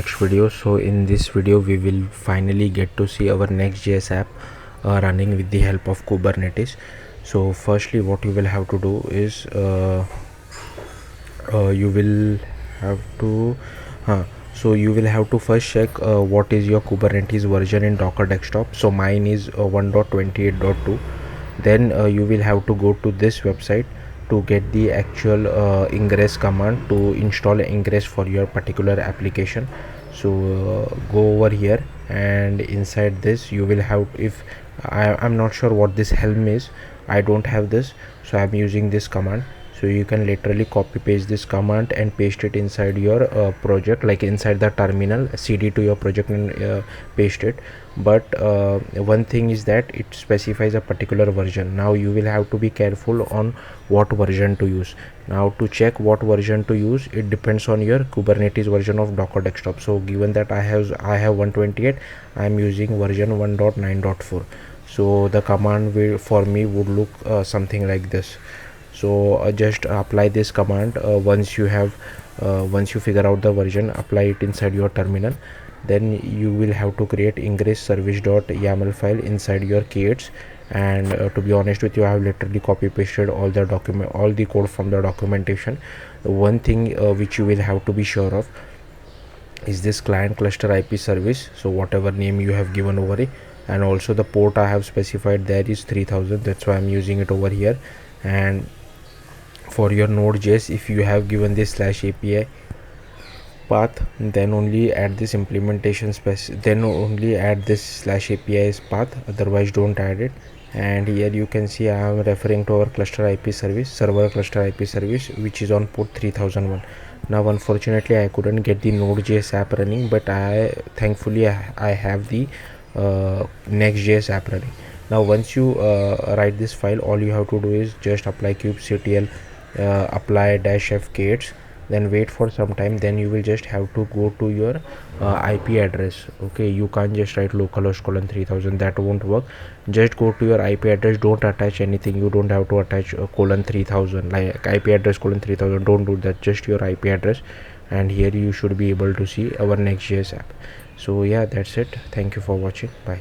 next video. So in this video we will finally get to see our Next.js app running with the help of Kubernetes. So firstly what you will have to do is you will have to you will have to first check what is your Kubernetes version in Docker desktop. So mine is 1.28.2. Then you will have to go to this website to get the actual ingress command to install ingress for your particular application. So go over here, and inside this you will have, if I'm not sure what this helm is, I don't have this, so I'm using this command. So you can literally copy paste this command and paste it inside your project, like inside the terminal, cd to your project and paste it. But one thing is that it specifies a particular version. Now you will have to be careful on what version to use. Now to check what version to use, it depends on your Kubernetes version of Docker desktop. So given that I have 128, I am using version 1.9.4. so the command will for me would look something like this. So just apply this command once you figure out the version, apply it inside your terminal. Then you will have to create ingress service.yaml file inside your k8s. And to be honest with you, I have literally copy pasted all the code from the documentation. One thing which you will have to be sure of is this client cluster IP service. So whatever name you have given over it, and also the port I have specified there is 3000, that's why I'm using it over here. And for your Node.js, if you have given this /API path, then only add this implementation then only add this /API path, otherwise don't add it. And here you can see I am referring to our cluster IP service, server cluster IP service, which is on port 3001. Now unfortunately I couldn't get the Node.js app running, but thankfully I have the Next.js app running. Now once you write this file, all you have to do is just apply kubectl apply -f8, then wait for some time. Then you will just have to go to your IP address. Okay, you can't just write localhost :3000, that won't work. Just go to your IP address, don't attach anything. You don't have to attach :3000, like IP address :3000, don't do that, just your IP address. And here you should be able to see our Next.js app. So yeah, that's it. Thank you for watching. Bye.